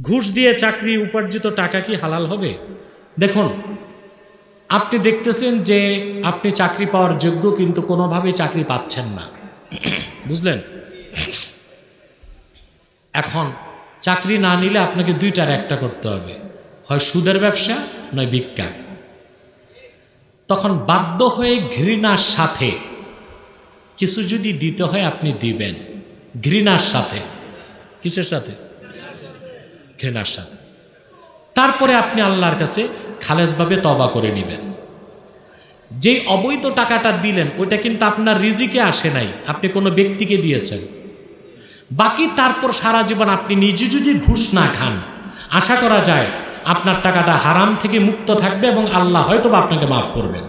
ঘুষ দিয়ে চাকরি উপার্জিত টাকা কি হালাল হবে? দেখুন, আপনি দেখতেছেন যে আপনি চাকরি পাওয়ার যোগ্য, কিন্তু কোনোভাবেই চাকরি পাচ্ছেন না, বুঝলেন? এখন চাকরি না নিলে আপনাকে দুইটার একটা করতে হবে, হয় সুদের ব্যবসা নয় ভিক্ষা। তখন বাধ্য হয়ে ঘৃণার সাথে কিছু যদি দিতে হয় আপনি দিবেন, ঘৃণার সাথে। কিসের সাথে? ঘৃণার সাথে। তারপরে আপনি আল্লাহর কাছে খালেসভাবে তওবা করে নেবেন। যেই অবৈধ টাকাটা দিলেন ওইটা কিন্তু আপনার রিজিকে আসে নাই, আপনি কোনো ব্যক্তিকে দিয়েছেন। বাকি তারপর সারা জীবন আপনি নিজে যদি ঘুষ না খান, আশা করা যায় আপনার টাকাটা হারাম থেকে মুক্ত থাকবে এবং আল্লাহ হয়তো বা আপনাকে মাফ করবেন।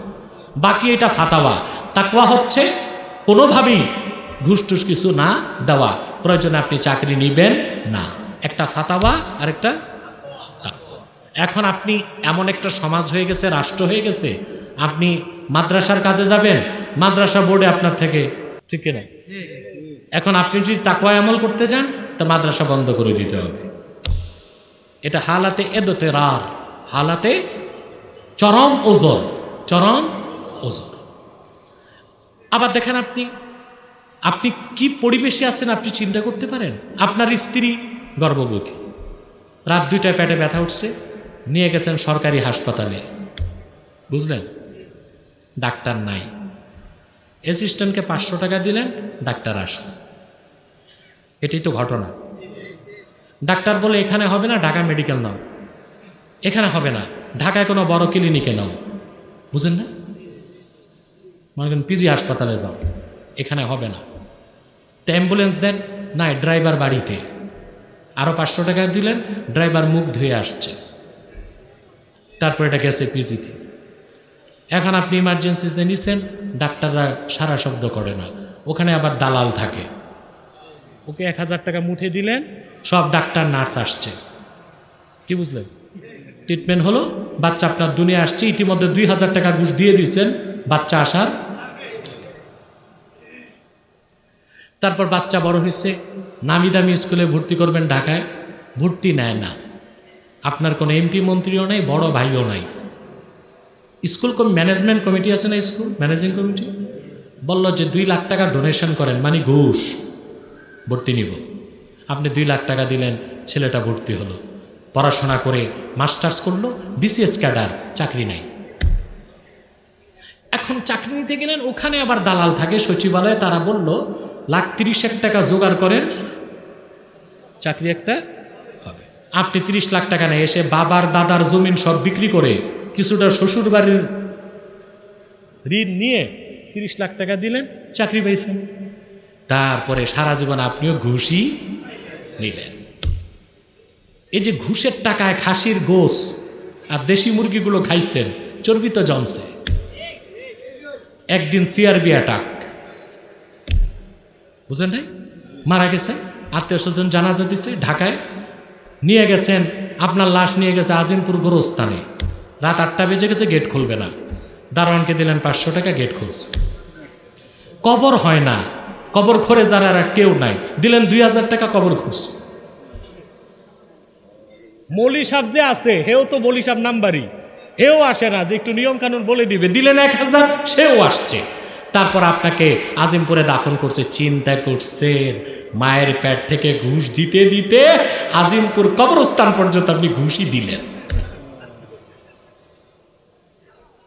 বাকি এটা ফাতাওয়া। তাকওয়া হচ্ছে কোনোভাবেই ঘুষ টুস কিছু না দেওয়া, প্রয়োজনে আপনি চাকরি নেবেন না। একটা ফাতাওয়া আর একটা তাকওয়া। এখন আপনি এমন একটা সমাজ হয়ে গেছে, রাষ্ট্র হয়ে গেছে, আপনি মাদ্রাসার কাজে যাবেন, মাদ্রাসা বোর্ডে আপনার থেকে, ঠিক কিনা? এখন আপনি যদি তাকওয়া আমল করতে যান তা মাদ্রাসা বন্ধ করে দিতে হবে। এটা হালাতে এদতেরার, হালাতে চরম ওজর, চরম ওজর। আবার দেখেন আপনি কি পরিবেশে আছেন আপনি চিন্তা করতে পারেন? আপনার স্ত্রী গর্ভবতী, রাত 2টায় পেটে ব্যথা উঠছে, নিয়ে গেছেন সরকারি হাসপাতালে, বুঝলেন? ডাক্তার নাই, অ্যাসিস্ট্যান্টকে 500 টাকা দিলেন, ডাক্তার আসলো। এটাই তো ঘটনা। ডাক্তার বলে এখানে হবে না, ঢাকা মেডিকেল নাও। এখানে হবে না, ঢাকায় কোনো বড় ক্লিনিকে নাও, বুঝেন না? মনে করেন পিজি হাসপাতালে যাও, এখানে হবে না। তো অ্যাম্বুলেন্স দেন, নাই ড্রাইভার বাড়িতে, আরও 500 টাকা দিলেন, ড্রাইভার মুখ ধুয়ে আসছে, তারপর এটা গেছে পিজিতে। এখন আপনি ইমার্জেন্সিতে নিছেন, ডাক্তাররা সারা শব্দ করে না, ওখানে আবার দালাল থাকে, ওকে 1000 টাকা মুঠে দিলেন, সব ডাক্তার নার্স আসছে, কি বুঝলেন? ট্রিটমেন্ট হলো, বাচ্চা আপনার দুনিয়া আসছে, ইতিমধ্যে 2000 টাকা ঘুষ দিয়ে দিয়েছেন বাচ্চা আসার। তারপর বাচ্চা বড় হয়েছে, নামি দামি স্কুলে ভর্তি করবেন ঢাকায়, ভর্তি নেয় না। আপনার কোনো এমপি মন্ত্রীও নাই, বড় ভাইও নাই। স্কুল ম্যানেজমেন্ট কমিটি আছে না, স্কুল ম্যানেজিং কমিটি, বলল যে 2 লাখ টাকা ডোনেশন করেন, মানে ঘুষ, ভর্তি নিব। আপনি 2 লাখ টাকা দিলেন, ছেলেটা ভর্তি হলো, পড়াশোনা করে মাস্টার্স করলো, বিসিএস ক্যাডার, চাকরি নাই। এখন চাকরি নিতে গেলেন, ওখানে আবার দালাল থাকে সচিবালয়ে, তারা বলল 1,30,000 টাকা জোগাড় করেন, চাকরি একটা হবে। আপনি 30 লাখ টাকা নেই, এসে বাবার দাদার জমিন সব বিক্রি করে কিছুটা শ্বশুর বাড়ির ঋণ নিয়ে 30 লাখ টাকা দিলেন, চাকরি পাইছেন। তারপরে সারা জীবন আপনিও ঘুষই নিলেন। এই যে ঘুষের টাকায় খাসির গোস আর দেশি মুরগিগুলো খাইছেন, চর্বি তো জমছে। একদিন সিআরবি অ্যাটাক, বুঝলেন নাই? মারা গেছেন, আত্মীয় স্বজন জানাজা দিছে, ঢাকায় নিয়ে গেছেন, আপনার লাশ নিয়ে গেছে আজিমপুর গোরস্থানে, রাত 8টা বেজে গেছে, গেট খুলবে না, দারোয়ানকে দিলেন 500 টাকা, গেট খুলছে। কবর হয় না, কবর খোরে যারা কেউ নাই, দিলেন 2000 টাকা, কবর খুঁজছে। মৌলী সাহেব যে আছে, হেও তো মৌলী সাহেব নাম্বারই, হেও আসে না যে একটু নিয়ম কানুন বলে দিবে, দিলেন 1000, সেও আসছে। তারপর আপনাকে আজিমপুরে দাফন করছে। চিন্তা করছেন, মায়ের পেট থেকে ঘুষ দিতে দিতে আজিমপুর কবরস্থান পর্যন্ত আপনি ঘুষই দিলেন।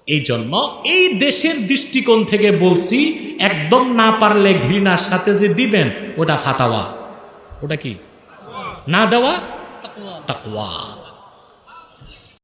এই জন্য এই দেশের দৃষ্টিকোণ থেকে বলছি, একদম না পারলে ঘৃণার সাথে যে দিবেন, ওটা ফাতাওয়া। ওটা কি? না দেওয়া তাকওয়া।